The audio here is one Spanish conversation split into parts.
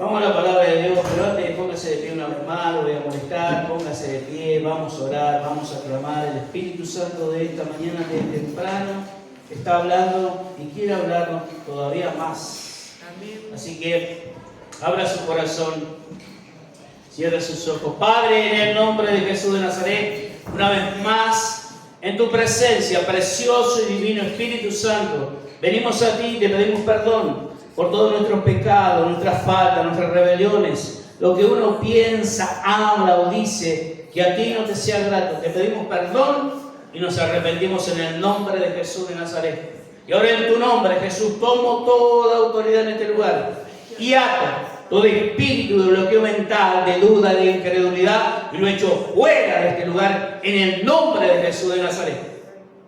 Vamos a la palabra de Dios, pero antes póngase de pie una vez más, lo voy a molestar, póngase de pie, vamos a orar, vamos a clamar. El Espíritu Santo de esta mañana de temprano está hablando y quiere hablarnos todavía más. Así que abra su corazón, cierre sus ojos. Padre, en el nombre de Jesús de Nazaret, una vez más en tu presencia, precioso y divino Espíritu Santo, venimos a ti y te pedimos perdón por todos nuestros pecados, nuestras faltas, nuestras rebeliones, lo que uno piensa, habla o dice que a ti no te sea grato. Te pedimos perdón y nos arrepentimos en el nombre de Jesús de Nazaret. Y ahora en tu nombre, Jesús, tomo toda autoridad en este lugar y ato todo espíritu de bloqueo mental, de duda, de incredulidad, y lo echo fuera de este lugar en el nombre de Jesús de Nazaret.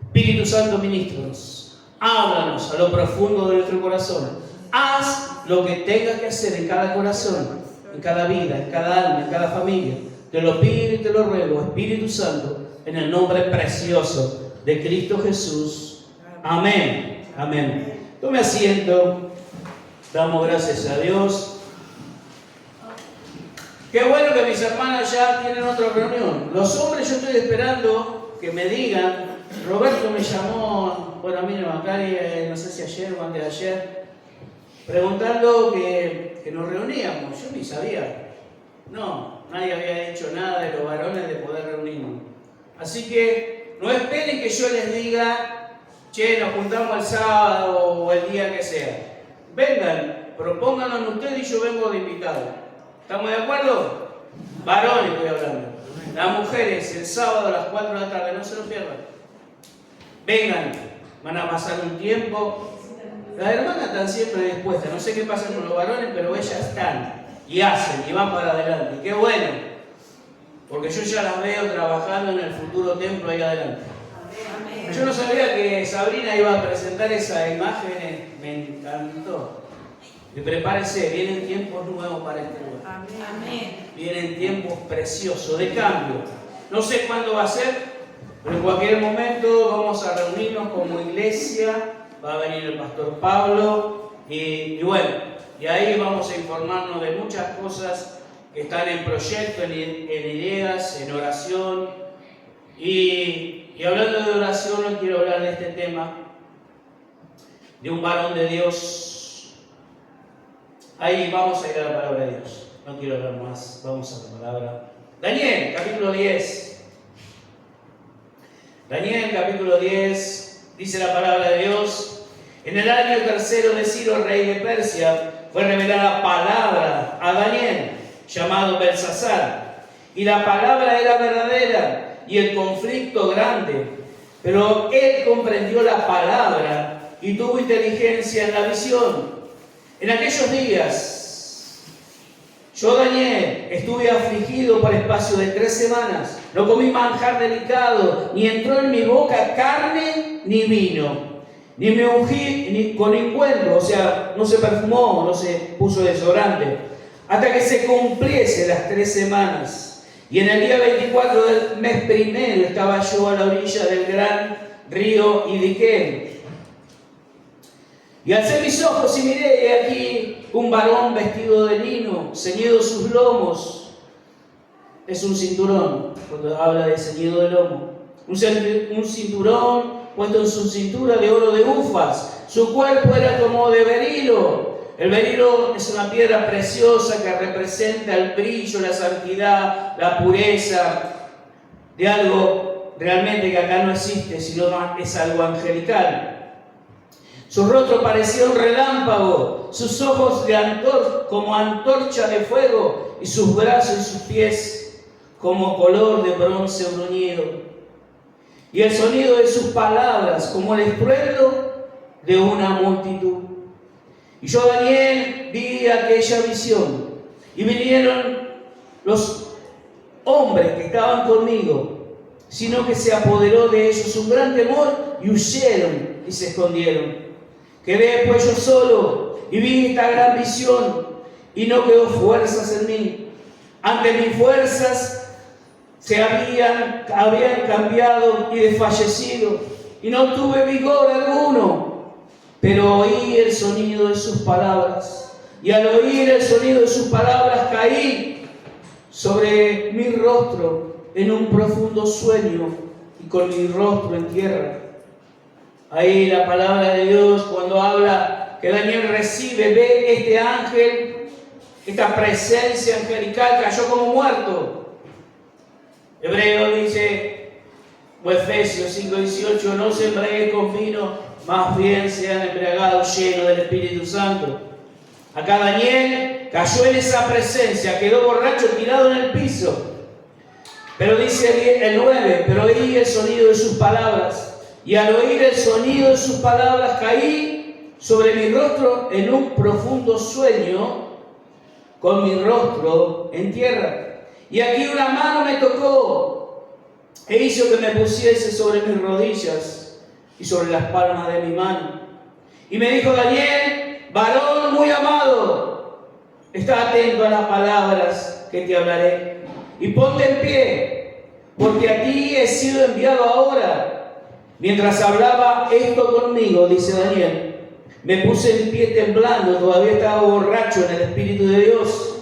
Espíritu Santo, ministros, háblanos a lo profundo de nuestro corazón. Haz lo que tengas que hacer en cada corazón, en cada vida, en cada alma, en cada familia. Te lo pido y te lo ruego, Espíritu Santo, en el nombre precioso de Cristo Jesús. Amén. Amén. Tome asiento. Damos gracias a Dios. Qué bueno que mis hermanas ya tienen otra reunión. Los hombres, yo estoy esperando que me digan. Roberto me llamó, bueno, a mí no, Macari, no sé si ayer o antes de ayer, preguntando que nos reuníamos. Yo ni sabía. No, nadie había hecho nada de los varones de poder reunirnos. Así que no esperen que yo les diga, che, nos juntamos el sábado o el día que sea. Vengan, propónganlo ustedes y yo vengo de invitado. ¿Estamos de acuerdo? Varones estoy hablando. Las mujeres, el sábado a las 4 de la tarde, no se lo pierdan. Vengan, van a pasar un tiempo. Las hermanas están siempre dispuestas. No sé qué pasa con los varones, pero ellas están y hacen y van para adelante. Qué bueno, porque yo ya las veo trabajando en el futuro templo ahí adelante. Yo no sabía que Sabrina iba a presentar esa imagen, me encantó. Y prepárese, vienen tiempos nuevos para este lugar. Vienen tiempos preciosos de cambio. No sé cuándo va a ser, pero en cualquier momento vamos a reunirnos como iglesia. Va a venir el pastor Pablo y bueno, y ahí vamos a informarnos de muchas cosas que están en proyecto, en ideas, en oración. Y hablando de oración, no quiero hablar de este tema, de un varón de Dios. Ahí vamos a ir a la palabra de Dios. No quiero hablar más, vamos a la palabra. Daniel, capítulo 10. Daniel, capítulo 10, dice la palabra de Dios. En el año tercero de Ciro, rey de Persia, fue revelada palabra a Daniel, llamado Belsasar. Y la palabra era verdadera y el conflicto grande. Pero él comprendió la palabra y tuvo inteligencia en la visión. En aquellos días, yo, Daniel, estuve afligido por espacio de 3 semanas. No comí manjar delicado, ni entró en mi boca carne ni vino. Ni me ungí ni con ungüento, o sea, no se perfumó, no se puso desodorante, hasta que se cumpliese las 3 semanas. Y en el día 24 del mes primero estaba yo a la orilla del gran río Idiquén. Y alcé mis ojos y miré, y aquí un varón vestido de lino, ceñido sus lomos. Es un cinturón, cuando habla de ceñido de lomo. Un cinturón puesto en su cintura de oro de ufas. Su cuerpo era como de berilo. El berilo es una piedra preciosa que representa el brillo, la santidad, la pureza de algo realmente que acá no existe, sino es algo angelical. Su rostro parecía un relámpago, sus ojos como antorcha de fuego, y sus brazos y sus pies como color de bronce bruñido. Y el sonido de sus palabras como el estruendo de una multitud. Y yo, Daniel, vi aquella visión, y vinieron los hombres que estaban conmigo, sino que se apoderó de ellos un gran temor, y huyeron y se escondieron. Quedé pues yo solo, y vi esta gran visión, y no quedó fuerzas en mí. Ante mis fuerzas se habían cambiado y desfallecido, y no tuve vigor alguno, pero oí el sonido de sus palabras. y al oír el sonido de sus palabras caí sobre mi rostro en un profundo sueño y con mi rostro en tierra. Ahí la palabra de Dios, cuando habla que Daniel recibe, ve este ángel, esta presencia angelical, cayó como muerto. Hebreo dice, o Efesios 5:18, no se embriaguen con vino, más bien sean embriagados llenos del Espíritu Santo. Acá Daniel cayó en esa presencia, quedó borracho tirado en el piso. Pero dice el 9, pero oí el sonido de sus palabras, y al oír el sonido de sus palabras caí sobre mi rostro en un profundo sueño, con mi rostro en tierra. Y aquí una mano me tocó e hizo que me pusiese sobre mis rodillas y sobre las palmas de mi mano. Y me dijo, Daniel, varón muy amado, está atento a las palabras que te hablaré y ponte en pie, porque a ti he sido enviado ahora. Mientras hablaba esto conmigo, dice Daniel, me puse en pie temblando, todavía estaba borracho en el Espíritu de Dios.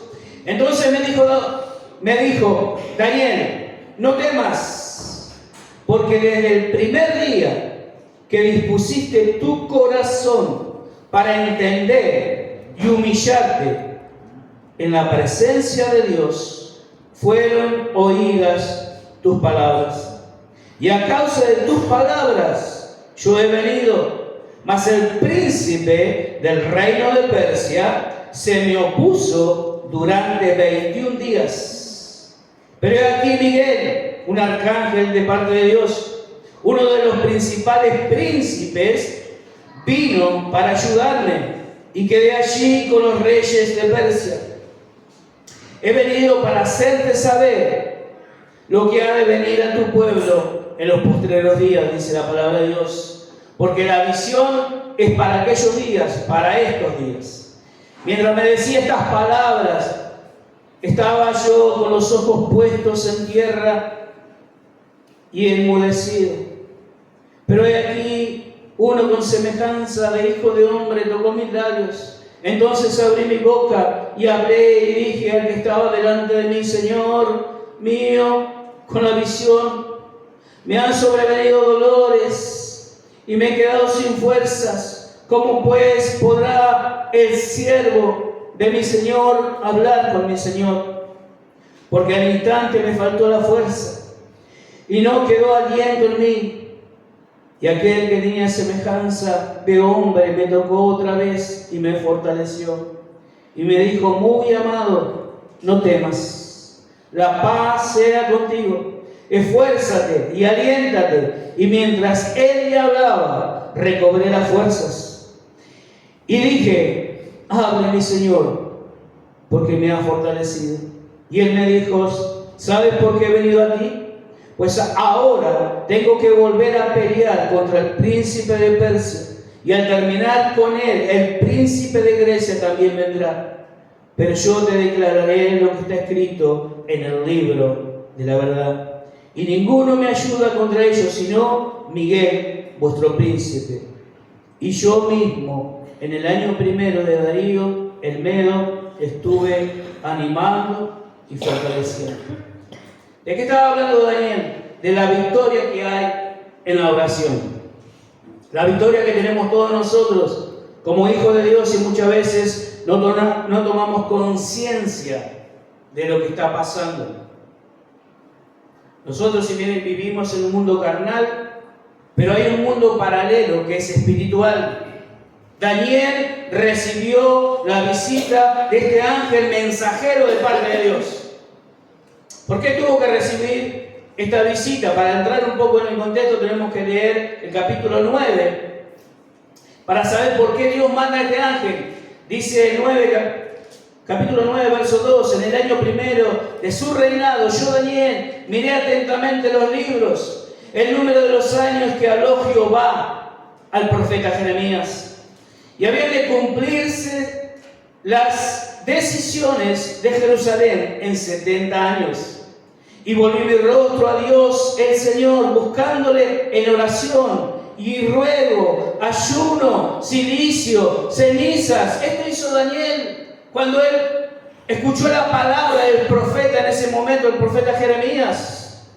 Entonces me dijo, Daniel, no temas, porque desde el primer día que dispusiste tu corazón para entender y humillarte en la presencia de Dios, fueron oídas tus palabras. Y a causa de tus palabras yo he venido, mas el príncipe del reino de Persia se me opuso durante 21 días. Pero he aquí Miguel, un arcángel de parte de Dios, uno de los principales príncipes, vino para ayudarme y quedé allí con los reyes de Persia. He venido para hacerte saber lo que ha de venir a tu pueblo en los postreros días, dice la palabra de Dios, porque la visión es para aquellos días, para estos días. Mientras me decía estas palabras, estaba yo con los ojos puestos en tierra y enmudecido. Pero he aquí, uno con semejanza de hijo de hombre tocó mis labios. Entonces abrí mi boca y hablé y dije al que estaba delante de mí, Señor mío, con la visión me han sobrevenido dolores y me he quedado sin fuerzas. ¿Cómo pues podrá el siervo de mi Señor hablar con mi Señor? Porque al instante me faltó la fuerza y no quedó aliento en mí. Y aquel que tenía semejanza de hombre me tocó otra vez y me fortaleció. Y me dijo, muy amado, no temas, la paz sea contigo. Esfuérzate y aliéntate. Y mientras él le hablaba, recobré las fuerzas. Y dije, hable mi Señor, porque me ha fortalecido. Y él me dijo, ¿sabes por qué he venido a ti? Pues ahora tengo que volver a pelear contra el príncipe de Persia. Y al terminar con él, el príncipe de Grecia también vendrá. Pero yo te declararé lo que está escrito en el libro de la verdad. Y ninguno me ayuda contra ellos, sino Miguel, vuestro príncipe. Y yo mismo, en el año primero de Darío, el Medo, estuve animando y fortaleciendo. ¿De qué estaba hablando Daniel? De la victoria que hay en la oración. La victoria que tenemos todos nosotros como hijos de Dios, y muchas veces no tomamos conciencia de lo que está pasando. Nosotros, si bien vivimos en un mundo carnal, pero hay un mundo paralelo que es espiritual. Daniel recibió la visita de este ángel mensajero de parte de Dios. ¿Por qué tuvo que recibir esta visita? Para entrar un poco en el contexto tenemos que leer el capítulo 9 para saber por qué Dios manda a este ángel. Dice el 9, capítulo 9, verso 2, en el año primero de su reinado, yo Daniel miré atentamente los libros, el número de los años que habló Jehová al profeta Jeremías, y habían de cumplirse las decisiones de Jerusalén en 70 años. Y volví mi rostro a Dios el Señor, buscándole en oración y ruego, ayuno, cilicio, cenizas. Esto hizo Daniel Cuando él escuchó la palabra del profeta en ese momento, el profeta Jeremías,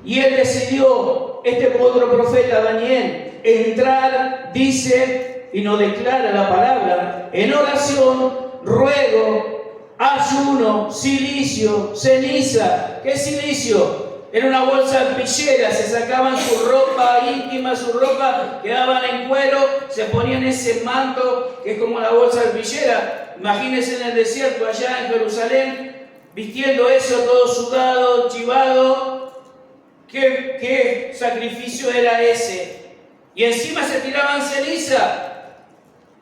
y él decidió, este otro profeta, Daniel, entrar, dice, y nos declara la palabra, en oración, ruego, ayuno, silicio, ceniza. ¿Qué es silicio? Era una bolsa de arpillera, se sacaban su ropa íntima, su ropa, quedaban en cuero, se ponían ese manto que es como la bolsa de arpillera. Imagínense en el desierto allá en Jerusalén, vistiendo eso todo sudado, chivado. ¿Qué sacrificio era ese? Y encima se tiraban ceniza,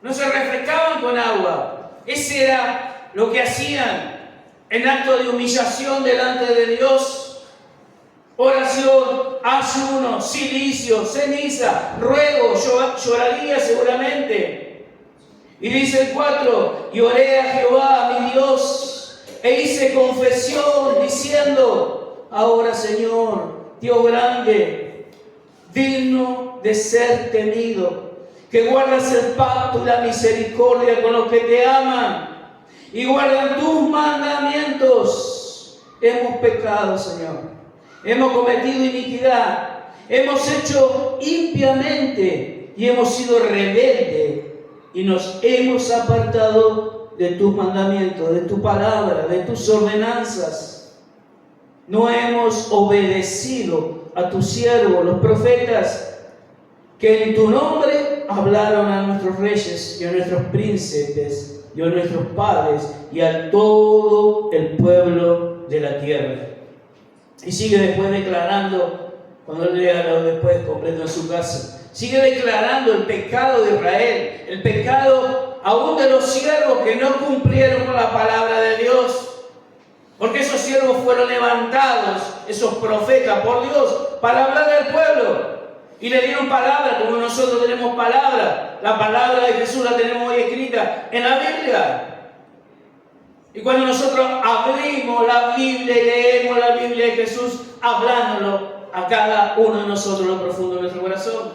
no se refrescaban con agua. Ese era lo que hacían en acto de humillación delante de Dios. Oración, ayuno, silicio, ceniza, ruego, lloraría seguramente. Y dice el 4, y oré a Jehová mi Dios, e hice confesión diciendo, ahora Señor, Dios grande, digno de ser temido, que guardas el pacto y la misericordia con los que te aman y guardan tus mandamientos. Hemos pecado, Señor, hemos cometido iniquidad, hemos hecho impiamente y hemos sido rebeldes y nos hemos apartado de tus mandamientos, de tu palabra, de tus ordenanzas. No hemos obedecido a tus siervos, los profetas, que en tu nombre hablaron a nuestros reyes y a nuestros príncipes y a nuestros padres y a todo el pueblo de la tierra. Y sigue después declarando, cuando lea después completo en su casa, sigue declarando el pecado de Israel, el pecado aún de los siervos que no cumplieron con la palabra de Dios. Porque esos siervos fueron levantados, esos profetas, por Dios, para hablar al pueblo. Y le dieron palabra, como nosotros tenemos palabra. La palabra de Jesús la tenemos hoy escrita en la Biblia. Y cuando nosotros abrimos la Biblia y leemos la Biblia de Jesús, hablándolo a cada uno de nosotros, lo profundo de nuestro corazón.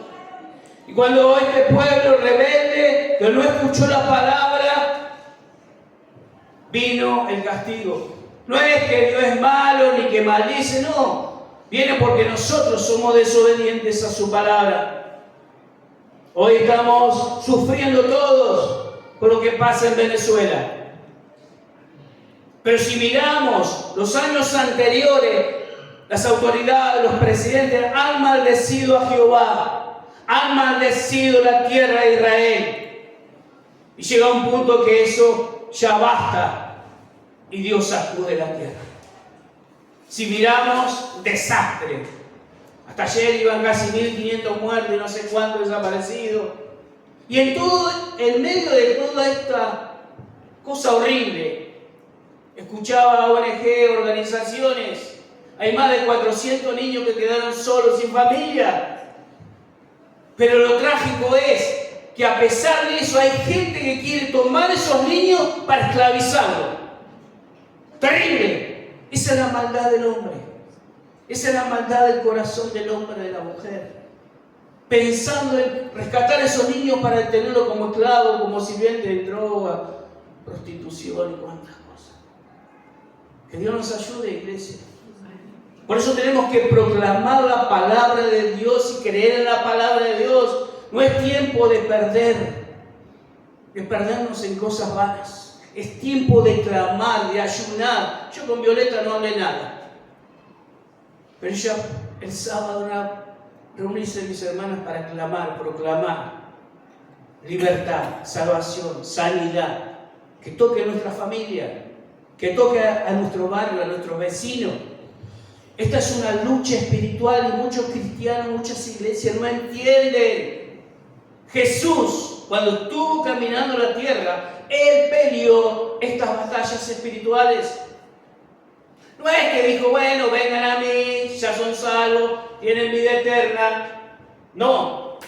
Y cuando este pueblo rebelde, que no escuchó la palabra, vino el castigo. No es que Dios es malo ni que maldice, no. Viene porque nosotros somos desobedientes a su palabra. Hoy estamos sufriendo todos por lo que pasa en Venezuela. Pero si miramos los años anteriores, las autoridades, los presidentes han maldecido a Jehová, han maldecido la tierra de Israel. Y llega un punto que eso ya basta. Y Dios sacude la tierra. Si miramos, desastre. Hasta ayer iban casi 1.500 muertos y no sé cuántos desaparecidos. Y en medio de toda esta cosa horrible, escuchaba a ONG, organizaciones, hay más de 400 niños que quedaron solos, sin familia. Pero lo trágico es que a pesar de eso hay gente que quiere tomar a esos niños para esclavizarlos. Terrible. Esa es la maldad del hombre. Esa es la maldad del corazón del hombre y de la mujer. Pensando en rescatar a esos niños para tenerlos como esclavos, como sirvientes de droga, prostitución y cuantas cosas. Que Dios nos ayude, iglesia. Por eso tenemos que proclamar la palabra de Dios y creer en la palabra de Dios. No es tiempo de perdernos en cosas vanas. Es tiempo de clamar, de ayunar. Yo con Violeta no hablé nada. Pero ella el sábado reunirse mis hermanas para clamar, proclamar libertad, salvación, sanidad. Que toque a nuestra familia, que toque a nuestro barrio, a nuestros vecinos. Esta es una lucha espiritual y muchos cristianos, muchas iglesias no entienden. Jesús, cuando estuvo caminando la tierra, Él peleó estas batallas espirituales. No es que dijo, bueno, vengan a mí, ya son salvos, tienen vida eterna. No,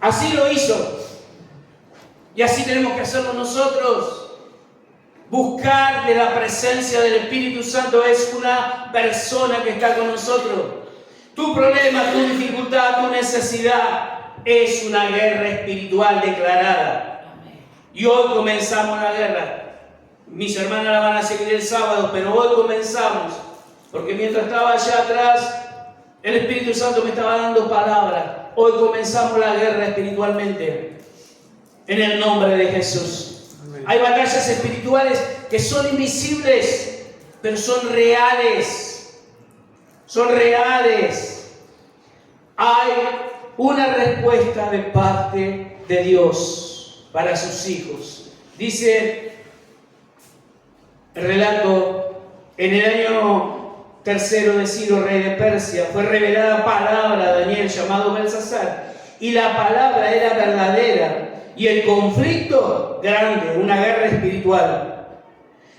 así lo hizo. Y así tenemos que hacerlo nosotros. Buscar de la presencia del Espíritu Santo es una persona que está con nosotros. Tu problema, tu dificultad, tu necesidad es una guerra espiritual declarada. Y hoy comenzamos la guerra. Mis hermanas la van a seguir el sábado, pero hoy comenzamos, porque mientras estaba allá atrás, el Espíritu Santo me estaba dando palabra. Hoy comenzamos la guerra espiritualmente, en el nombre de Jesús. Amén. Hay batallas espirituales que son invisibles, pero son reales. Son reales. Hay una respuesta de parte de Dios para sus hijos. Dice el relato, en el año tercero de Ciro, rey de Persia, fue revelada palabra a Daniel llamado Belsasar, y la palabra era verdadera, y el conflicto grande, una guerra espiritual.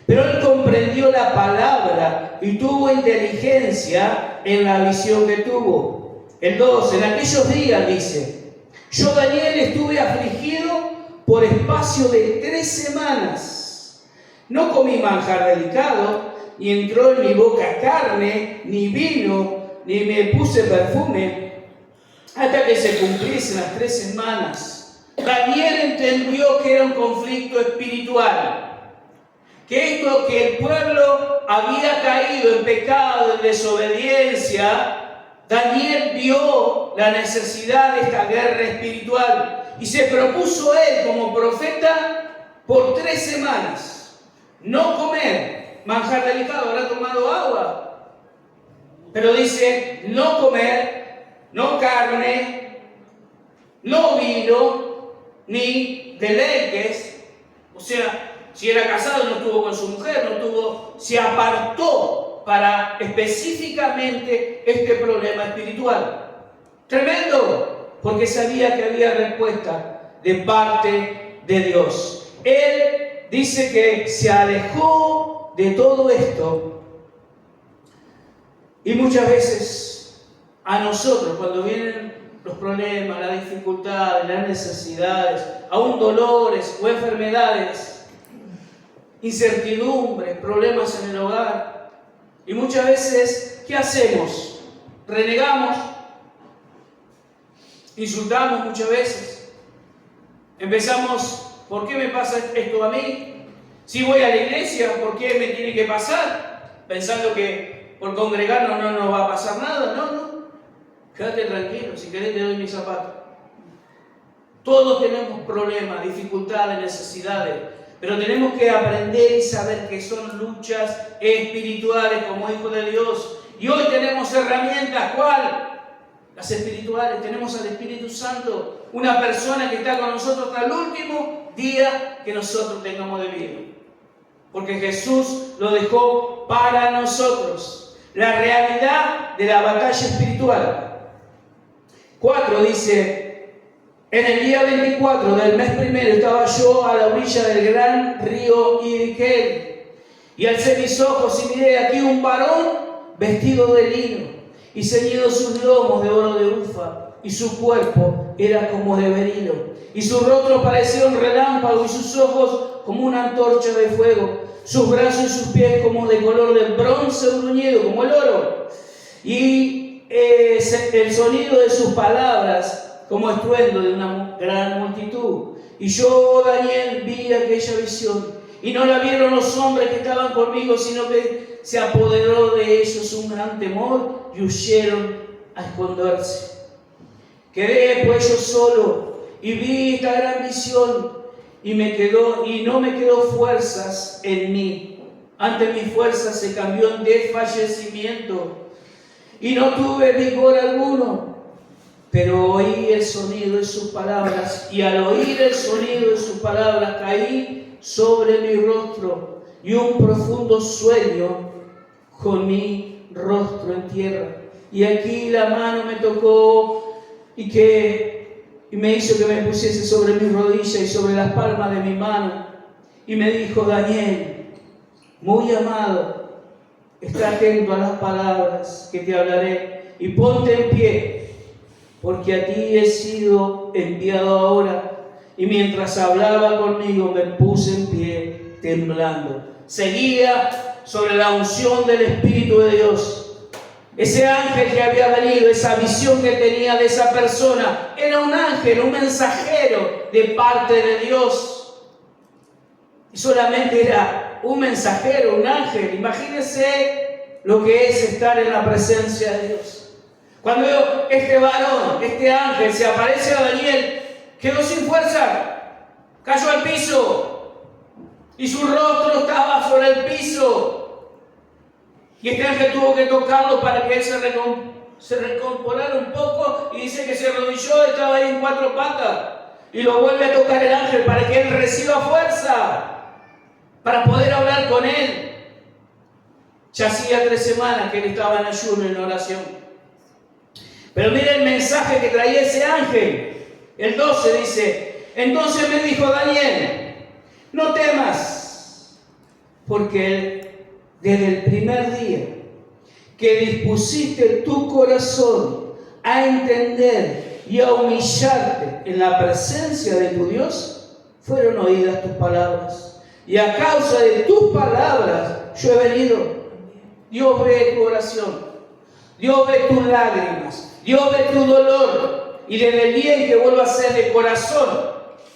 Pero él comprendió la palabra y tuvo inteligencia en la visión que tuvo. El 2, en aquellos días, dice, yo Daniel estuve afligido por espacio de 3 semanas. No comí manjar delicado, ni entró en mi boca carne, ni vino, ni me puse perfume, hasta que se cumpliesen las 3 semanas. Daniel entendió que era un conflicto espiritual, que el pueblo había caído en pecado, en desobediencia. Daniel vio la necesidad de esta guerra espiritual y se propuso él como profeta por 3 semanas no comer manjar delicado. Habrá tomado agua, pero dice no comer, no carne, no vino, ni deleites. O sea, si era casado no estuvo con su mujer, se apartó para específicamente este problema espiritual. Tremendo, porque sabía que había respuesta de parte de Dios. Él dice que se alejó de todo esto, y muchas veces a nosotros, cuando vienen los problemas, las dificultades, las necesidades, aún dolores o enfermedades, incertidumbres, problemas en el hogar, y muchas veces, ¿qué hacemos? Renegamos, insultamos muchas veces, empezamos, ¿por qué me pasa esto a mí? Si voy a la iglesia, ¿por qué me tiene que pasar? Pensando que por congregarnos no nos va a pasar nada. No, quédate tranquilo, si querés te doy mis zapatos. Todos tenemos problemas, dificultades, necesidades, pero tenemos que aprender y saber que son luchas espirituales como hijos de Dios. Y hoy tenemos herramientas, ¿cuál? Las espirituales. Tenemos al Espíritu Santo, una persona que está con nosotros hasta el último día que nosotros tengamos de vida. Porque Jesús lo dejó para nosotros. La realidad de la batalla espiritual. 4 dice, en el día 24 del mes primero estaba yo a la orilla del gran río Hiddekel, y alcé mis ojos y miré aquí un varón vestido de lino y ceñido sus lomos de oro de Ufa, y su cuerpo era como de berilo, y su rostro parecía un relámpago, y sus ojos como una antorcha de fuego, sus brazos y sus pies como de color de bronce bruñido, como el oro, y el sonido de sus palabras como estruendo de una gran multitud. Y yo, Daniel, vi aquella visión, y no la vieron los hombres que estaban conmigo, sino que se apoderó de ellos un gran temor y huyeron a esconderse. Quedé pues yo solo y vi esta gran visión, y no me quedó fuerzas en mí. Ante mis fuerzas se cambió en desfallecimiento, y no tuve vigor alguno. Pero oí el sonido de sus palabras, y al oír el sonido de sus palabras caí sobre mi rostro, y un profundo sueño con mi rostro en tierra. Y aquí la mano me tocó y me hizo que me pusiese sobre mis rodillas y sobre las palmas de mi mano. Y me dijo, Daniel, muy amado, está atento a las palabras que te hablaré, y ponte en pie, porque a ti he sido enviado ahora. Y mientras hablaba conmigo me puse en pie temblando. Seguía sobre la unción del Espíritu de Dios. Ese ángel que había venido, esa visión que tenía de esa persona, era un ángel, un mensajero de parte de Dios. Y solamente era un mensajero, un ángel. Imagínense lo que es estar en la presencia de Dios. Cuando este varón, este ángel, se aparece a Daniel, quedó sin fuerza, cayó al piso y su rostro estaba sobre el piso. Y este ángel tuvo que tocarlo para que él se recomponara un poco, y dice que se arrodilló, estaba ahí en 4 patas, y lo vuelve a tocar el ángel para que él reciba fuerza, para poder hablar con él. Ya hacía 3 semanas que él estaba en ayuno, en oración. Pero mira el mensaje que traía ese ángel. El 12 dice: entonces me dijo Daniel, no temas, porque desde el primer día que dispusiste tu corazón a entender y a humillarte en la presencia de tu Dios, fueron oídas tus palabras. Y a causa de tus palabras yo he venido. Dios ve tu oración, Dios ve tus lágrimas, Dios ve tu dolor. Y desde el día en que vuelva a ser de corazón,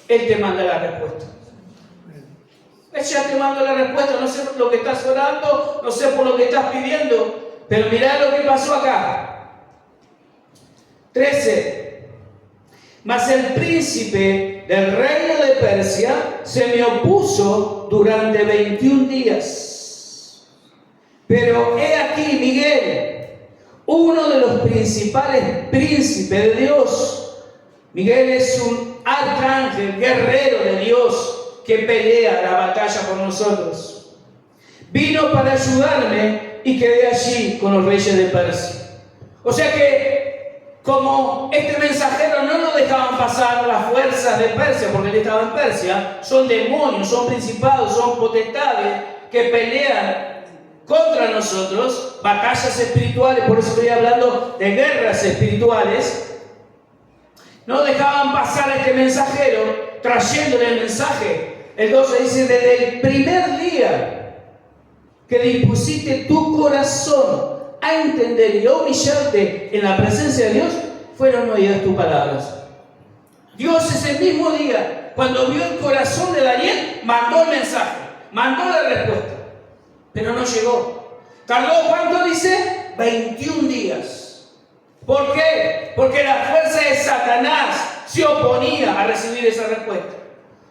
Él te manda la respuesta. Él ya te manda la respuesta. No sé por lo que estás orando, no sé por lo que estás pidiendo, pero mirá lo que pasó acá. 13. Mas el príncipe del reino de Persia se me opuso durante 21 días. Pero he aquí Miguel, uno de los principales príncipes de Dios. Miguel es un arcángel, guerrero de Dios, que pelea la batalla por nosotros. Vino para ayudarme y quedé allí con los reyes de Persia. O sea que, como este mensajero no lo dejaban pasar las fuerzas de Persia, porque él estaba en Persia, son demonios, son principados, son potestades que pelean contra nosotros, batallas espirituales. Por eso estoy hablando de guerras espirituales. No dejaban pasar a este mensajero trayéndole el mensaje. El 12 dice: desde el primer día que dispusiste tu corazón a entender y a humillarte en la presencia de Dios, fueron oídas tus palabras. Dios ese mismo día, cuando vio el corazón de Daniel, mandó el mensaje, mandó la respuesta, pero no llegó. ¿Tardó cuánto dice? 21 días. ¿Por qué? Porque la fuerza de Satanás se oponía a recibir esa respuesta,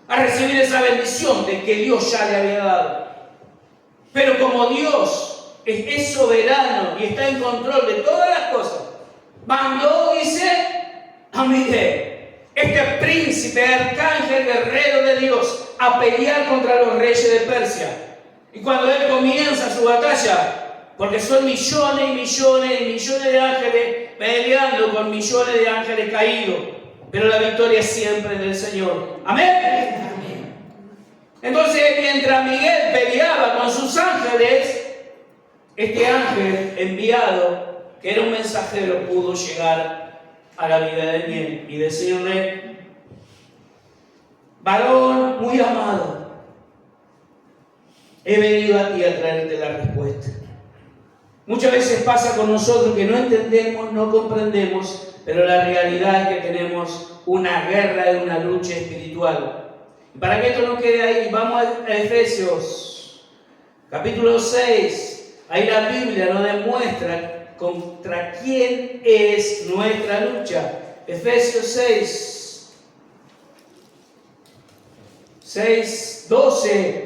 a recibir esa bendición de que Dios ya le había dado. Pero como Dios es soberano y está en control de todas las cosas, mandó, dice, a Miguel, este príncipe, arcángel, guerrero de Dios, a pelear contra los reyes de Persia. Y cuando él comienza su batalla, porque son millones y millones y millones de ángeles peleando con millones de ángeles caídos, pero la victoria es siempre del Señor. Amén. Entonces, mientras Miguel peleaba con sus ángeles, este ángel enviado, que era un mensajero, pudo llegar a la vida de Daniel y decirle: varón muy amado, he venido a ti a traerte la respuesta. Muchas veces pasa con nosotros que no entendemos, no comprendemos, pero la realidad es que tenemos una guerra y una lucha espiritual. Y para que esto no quede ahí, vamos a Efesios, capítulo 6. Ahí la Biblia nos demuestra contra quién es nuestra lucha. Efesios 6:12.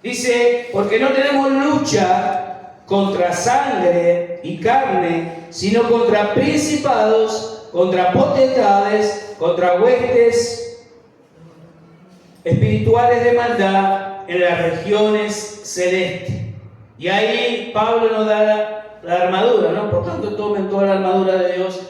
Dice: porque no tenemos lucha contra sangre y carne, sino contra principados, contra potestades, contra huestes espirituales de maldad en las regiones celestes. Y ahí Pablo nos da la armadura, ¿no? Por tanto, tomen toda la armadura de Dios.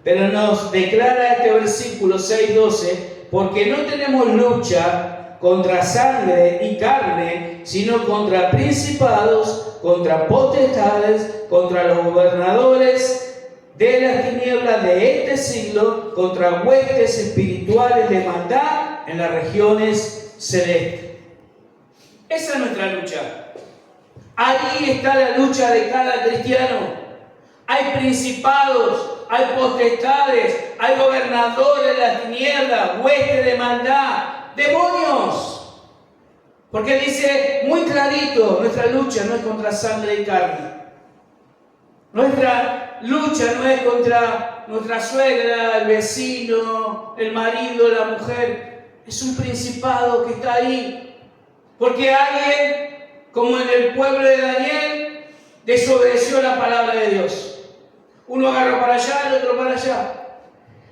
Pero nos declara este versículo 6:12: porque no tenemos lucha contra sangre y carne, sino contra principados, contra potestades, contra los gobernadores de las tinieblas de este siglo, contra huestes espirituales de maldad en las regiones celestes. Esa es nuestra lucha. Ahí está la lucha de cada cristiano. Hay principados, hay potestades, hay gobernadores de las tinieblas, huestes de maldad, demonios. Porque dice muy clarito, nuestra lucha no es contra sangre y carne. Nuestra lucha no es contra nuestra suegra, el vecino, el marido, la mujer. Es un principado que está ahí. Porque alguien, como en el pueblo de Daniel, desobedeció la palabra de Dios. Uno agarra para allá, el otro para allá.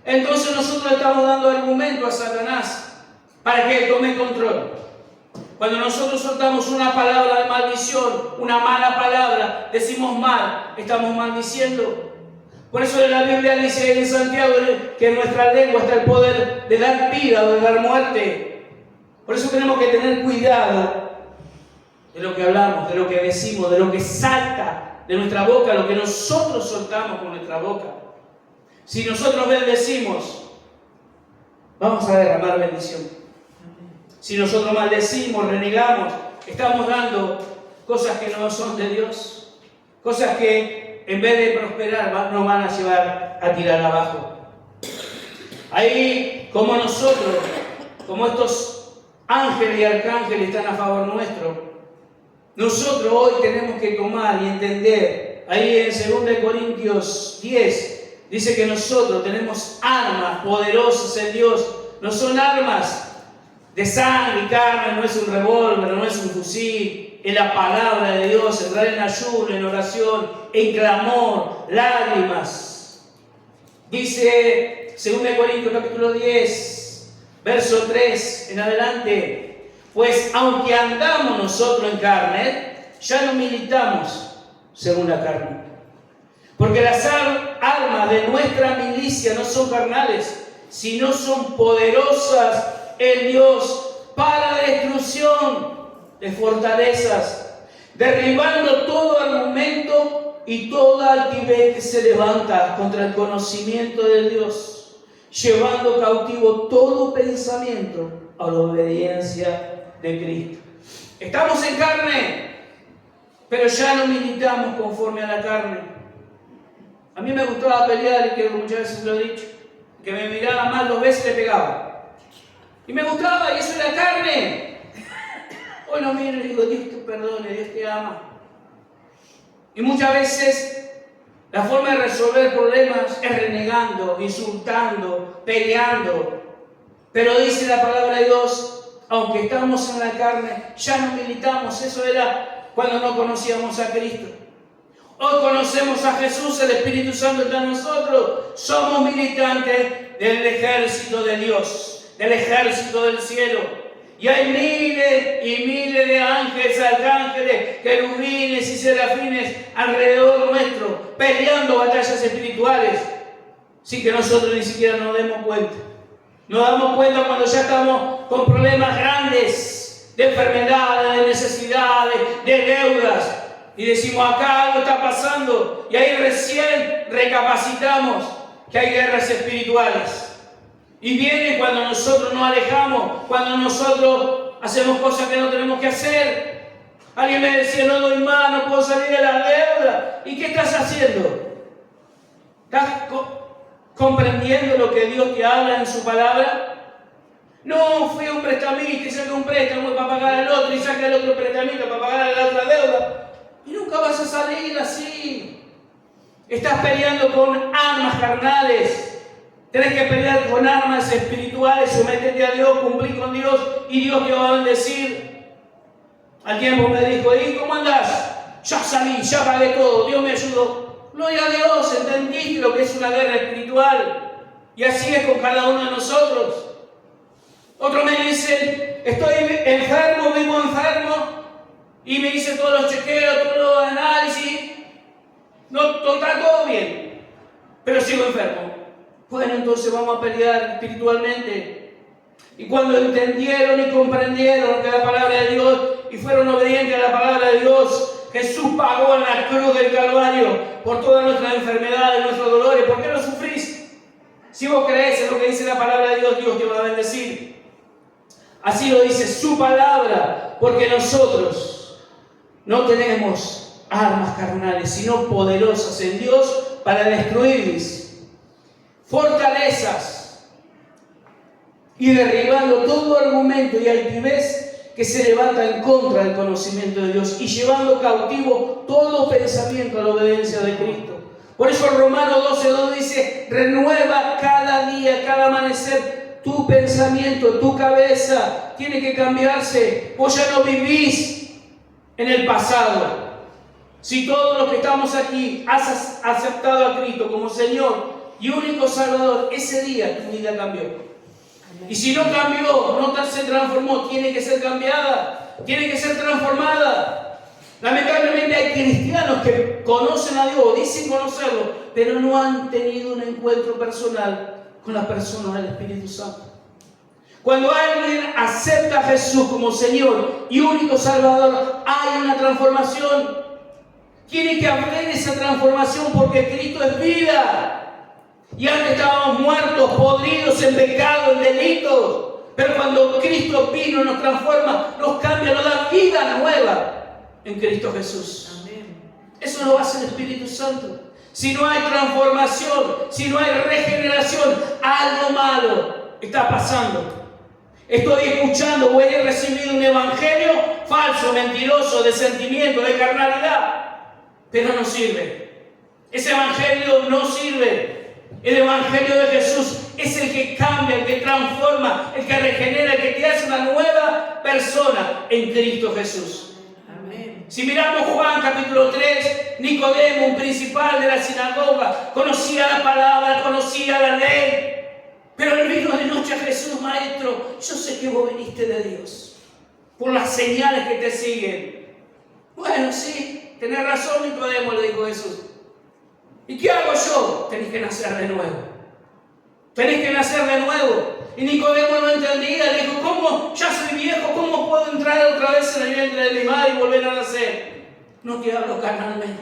Entonces nosotros le estamos dando argumento a Satanás para que él tome control. Cuando nosotros soltamos una palabra de maldición, una mala palabra, decimos mal, estamos maldiciendo. Por eso la Biblia dice en Santiago que en nuestra lengua está el poder de dar vida o de dar muerte. Por eso tenemos que tener cuidado de lo que hablamos, de lo que decimos, de lo que salta de nuestra boca, lo que nosotros soltamos con nuestra boca. Si nosotros bendecimos, vamos a derramar bendición. Si nosotros maldecimos, renegamos, estamos dando cosas que no son de Dios, cosas que en vez de prosperar nos van a llevar a tirar abajo. Ahí, como nosotros, como estos ángeles y arcángeles están a favor nuestro, nosotros hoy tenemos que tomar y entender. Ahí en 2 Corintios 10 dice que nosotros tenemos armas poderosas en Dios. No son armas de sangre y carne, no es un revólver, no es un fusil, es la palabra de Dios, entrar en ayuno, en oración, en clamor, lágrimas. Dice 2 Corintios capítulo 10, verso 3 en adelante: pues aunque andamos nosotros en carne, ya no militamos según la carne. Porque las armas de nuestra milicia no son carnales, sino son poderosas en Dios para destrucción de fortalezas, derribando todo argumento y toda altivez que se levanta contra el conocimiento de Dios, llevando cautivo todo pensamiento a la obediencia de Cristo. Estamos en carne, pero ya no militamos conforme a la carne. A mí me gustaba pelear, y que muchas veces lo he dicho, que me miraba mal 2 veces le pegaba. Y me gustaba, y eso era carne. Hoy lo miro y digo, Dios te perdone, Dios te ama. Y muchas veces la forma de resolver problemas es renegando, insultando, peleando. Pero dice la palabra de Dios, aunque estamos en la carne, ya no militamos. Eso era cuando no conocíamos a Cristo. Hoy conocemos a Jesús, el Espíritu Santo está en nosotros. Somos militantes del ejército de Dios, del ejército del cielo. Y hay miles y miles de ángeles, arcángeles, querubines y serafines alrededor nuestro, peleando batallas espirituales, sin que nosotros ni siquiera nos demos cuenta. Nos damos cuenta cuando ya estamos con problemas grandes, de enfermedades, de necesidades, de deudas, y decimos, acá algo está pasando, y ahí recién recapacitamos que hay guerras espirituales. Y viene cuando nosotros nos alejamos, cuando nosotros hacemos cosas que no tenemos que hacer. Alguien me decía, no doy más, no puedo salir de la deuda. ¿Y qué estás haciendo? ¿Estás comprendiendo lo que Dios te habla en su palabra? No, fui a un prestamista y saqué un préstamo para pagar al otro y saqué el otro prestamista para pagar la otra deuda. Y nunca vas a salir así. Estás peleando con armas carnales. Tenés que pelear con armas espirituales, sométete a Dios, cumplir con Dios y Dios te va a bendecir. Al tiempo me dijo, ¿y cómo andás? Ya salí, ya pagué todo, Dios me ayudó. Gloria a Dios, entendiste lo que es una guerra espiritual. Y así es con cada uno de nosotros. Otro me dice, estoy enfermo, vivo enfermo, y me hice todos los chequeos, todos los análisis. No, está todo bien, pero sigo enfermo. Bueno, entonces vamos a pelear espiritualmente. Y cuando entendieron y comprendieron que la palabra de Dios y fueron obedientes a la palabra de Dios, Jesús pagó en la cruz del Calvario por todas nuestras enfermedades, nuestros dolores. ¿Por qué no sufrís? Si vos crees en lo que dice la palabra de Dios, Dios te va a bendecir. Así lo dice su palabra, porque nosotros no tenemos armas carnales, sino poderosas en Dios para destruirles fortalezas y derribando todo argumento y altivez que se levanta en contra del conocimiento de Dios y llevando cautivo todo pensamiento a la obediencia de Cristo. Por eso Romanos 12:2 dice, renueva cada día, cada amanecer, tu pensamiento, tu cabeza tiene que cambiarse. Vos ya no vivís en el pasado. Si todos los que estamos aquí has aceptado a Cristo como Señor y único Salvador, ese día tu vida cambió. Y si no cambió, no se transformó, tiene que ser cambiada, tiene que ser transformada. Lamentablemente hay cristianos que conocen a Dios, dicen conocerlo, pero no han tenido un encuentro personal con la persona del Espíritu Santo. Cuando alguien acepta a Jesús como Señor y único Salvador, hay una transformación. Tiene que haber esa transformación porque Cristo es vida. Y antes estábamos muertos, podridos en pecado, en delitos. Pero cuando Cristo vino, nos transforma, nos cambia, nos da vida nueva en Cristo Jesús. Amén. Eso lo hace el Espíritu Santo. Si no hay transformación, si no hay regeneración, algo malo está pasando. Estoy escuchando o he recibido un evangelio falso, mentiroso, de sentimiento, de carnalidad, pero no sirve. Ese evangelio no sirve. El evangelio de Jesús es el que cambia, el que transforma, el que regenera, el que te hace una nueva persona en Cristo Jesús. Amén. Si miramos Juan capítulo 3, Nicodemo, un principal de la sinagoga, conocía la palabra, conocía la ley. Pero él vino de noche a Jesús, maestro, yo sé que vos viniste de Dios, por las señales que te siguen. Bueno, sí, tenés razón, Nicodemo, le dijo Jesús. ¿Y qué hago yo? Tenés que nacer de nuevo. Tenés que nacer de nuevo. Y Nicodemo no entendía, le dijo, ¿cómo? Ya soy viejo, ¿cómo puedo entrar otra vez en el vientre de mi madre y volver a nacer? No te hablo carnalmente,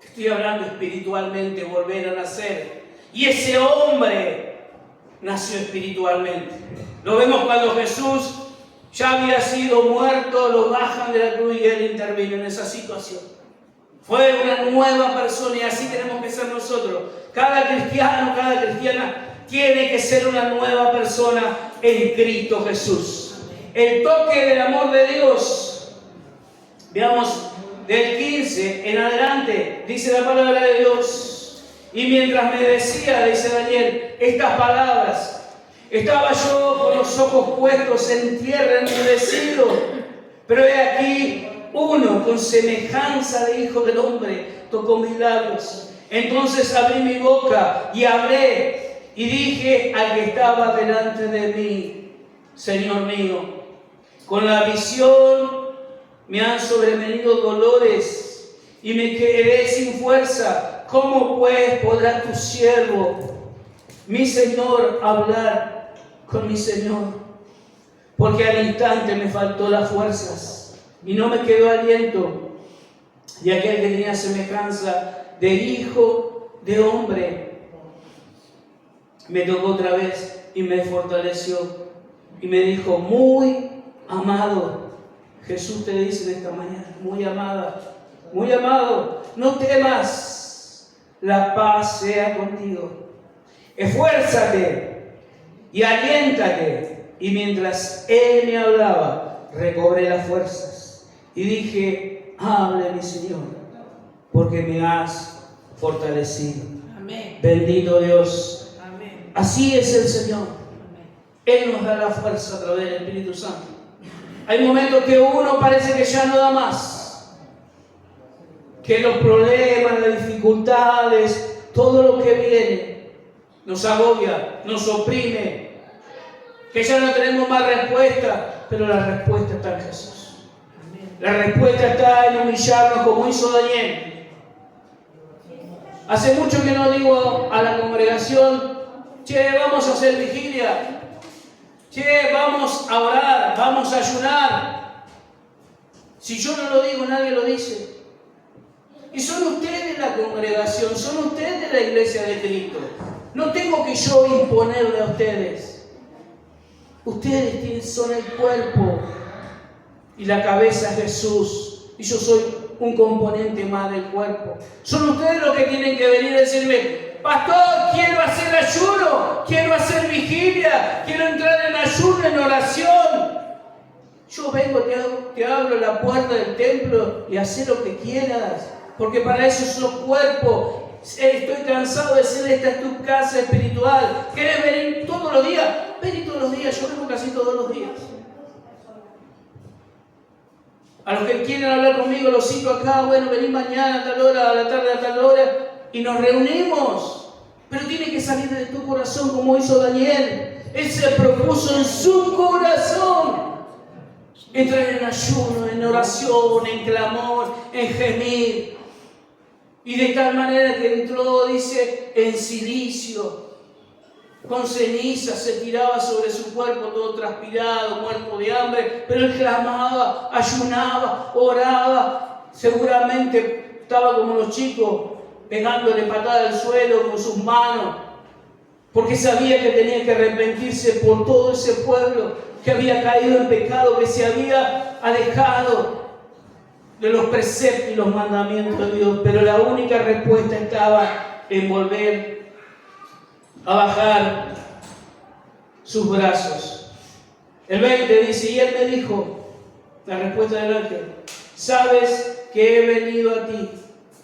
te estoy hablando espiritualmente, volver a nacer. Y ese hombre nació espiritualmente. Lo vemos cuando Jesús ya había sido muerto, lo bajan de la cruz y él intervino en esa situación. Fue una nueva persona y así tenemos que ser nosotros. Cada cristiano, cada cristiana tiene que ser una nueva persona en Cristo Jesús. El toque del amor de Dios. Veamos del 15 en adelante, dice la palabra de Dios. Y mientras me decía, dice Daniel, estas palabras, estaba yo con los ojos puestos en tierra, enmudecido. Pero he aquí, uno con semejanza de hijo del hombre tocó mis labios. Entonces abrí mi boca y hablé y dije al que estaba delante de mí, Señor mío, con la visión me han sobrevenido dolores y me quedé sin fuerza. ¿Cómo pues podrá tu siervo, mi Señor, hablar con mi Señor? Porque al instante me faltó las fuerzas y no me quedó aliento. Y aquel que tenía semejanza de hijo de hombre me tocó otra vez y me fortaleció y me dijo, muy amado, Jesús te dice de esta mañana, muy amada, muy amado, no temas, la paz sea contigo, esfuérzate y aliéntate. Y mientras él me hablaba, recobré las fuerzas y dije, hable mi Señor, porque me has fortalecido. Amén. Bendito Dios. Amén. Así es el Señor. Amén. Él nos da la fuerza a través del Espíritu Santo. Hay momentos que uno parece que ya no da más, que los problemas, las dificultades, todo lo que viene nos agobia, nos oprime, que ya no tenemos más respuesta, pero la respuesta está en Jesús. La respuesta está en humillarnos como hizo Daniel. Hace mucho que no digo a la congregación, che, vamos a hacer vigilia, che, vamos a orar, vamos a ayunar. Si yo no lo digo, nadie lo dice. Y son ustedes la congregación, son ustedes la iglesia de Cristo. No tengo que yo imponerle a ustedes. Ustedes son el cuerpo y la cabeza es Jesús. Y yo soy un componente más del cuerpo. Son ustedes los que tienen que venir a decirme, pastor, quiero hacer ayuno, quiero hacer vigilia, quiero entrar en ayuno, en oración. Yo vengo, te abro la puerta del templo y haz lo que quieras, porque para eso sos cuerpo. Estoy cansado de decir, esta es tu casa espiritual. ¿Querés venir todos los días? Vení todos los días, yo vengo casi todos los días. A los que quieren hablar conmigo, los cito acá, bueno, vení mañana a tal hora, a la tarde a tal hora, y nos reunimos. Pero tiene que salir de tu corazón como hizo Daniel. Él se propuso en su corazón entrar en ayuno, en oración, en clamor, en gemir. Y de tal manera que entró, dice, en silicio, con ceniza, se tiraba sobre su cuerpo todo transpirado, muerto de hambre, pero él clamaba, ayunaba, oraba. Seguramente estaba como los chicos, pegándole patada al suelo con sus manos, porque sabía que tenía que arrepentirse por todo ese pueblo que había caído en pecado, que se había alejado de los preceptos y los mandamientos de Dios. Pero la única respuesta estaba en volver a bajar sus brazos. El 20 dice, y él me dijo, la respuesta del ángel, sabes que he venido a ti,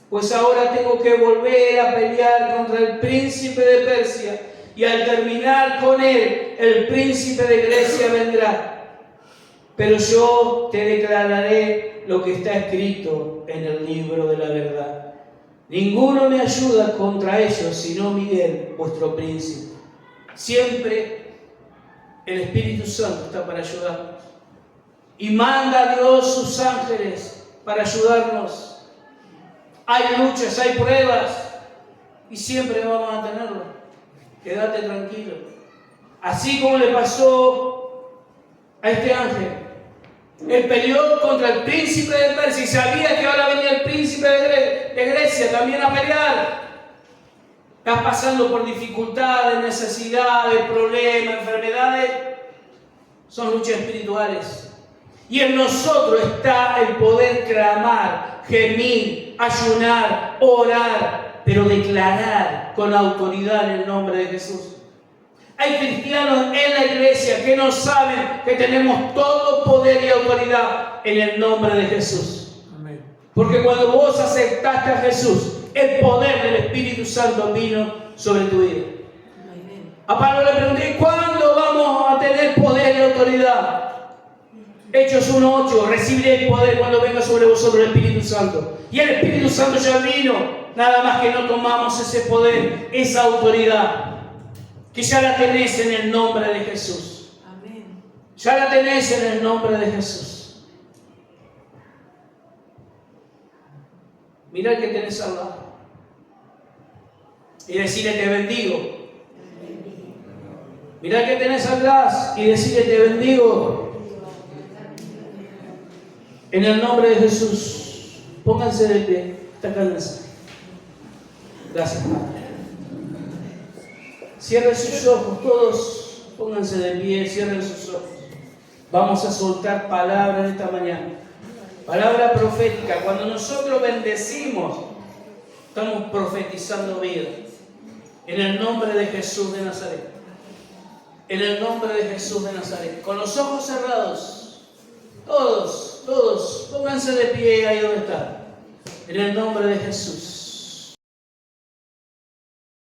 pues ahora tengo que volver a pelear contra el príncipe de Persia, y al terminar con él, el príncipe de Grecia vendrá. Pero yo te declararé lo que está escrito en el libro de la verdad. Ninguno me ayuda contra ellos, sino Miguel, vuestro príncipe. Siempre el Espíritu Santo está para ayudarnos. Y manda a Dios sus ángeles para ayudarnos. Hay luchas, hay pruebas, y siempre vamos a tenerlo. Quédate tranquilo. Así como le pasó a este ángel. Él peleó contra el príncipe de Persia y sabía que ahora venía el príncipe de Grecia también a pelear. Estás pasando por dificultades, necesidades, problemas, enfermedades. Son luchas espirituales. Y en nosotros está el poder clamar, gemir, ayunar, orar, pero declarar con autoridad en el nombre de Jesús. Hay cristianos en la iglesia que no saben que tenemos todo poder y autoridad en el nombre de Jesús. Amén. Porque cuando vos aceptaste a Jesús, el poder del Espíritu Santo vino sobre tu vida. Amén. A Pablo le pregunté, ¿cuándo vamos a tener poder y autoridad? Hechos 1:8, recibiré el poder cuando venga sobre vosotros el Espíritu Santo. Y el Espíritu Santo ya vino, nada más que no tomamos ese poder, esa autoridad, que ya la tenés en el nombre de Jesús. Amén. Ya la tenés en el nombre de Jesús. Mirá el que tenés al lado. Y decirle te bendigo. Mirá el que tenés atrás y decirle te bendigo. En el nombre de Jesús, pónganse de pie. Está cansado. Gracias, Padre. Cierren sus ojos, todos pónganse de pie, cierren sus ojos. Vamos a soltar palabras esta mañana. Palabra profética. Cuando nosotros bendecimos, estamos profetizando vida. En el nombre de Jesús de Nazaret. En el nombre de Jesús de Nazaret. Con los ojos cerrados. Todos, pónganse de pie ahí donde están. En el nombre de Jesús.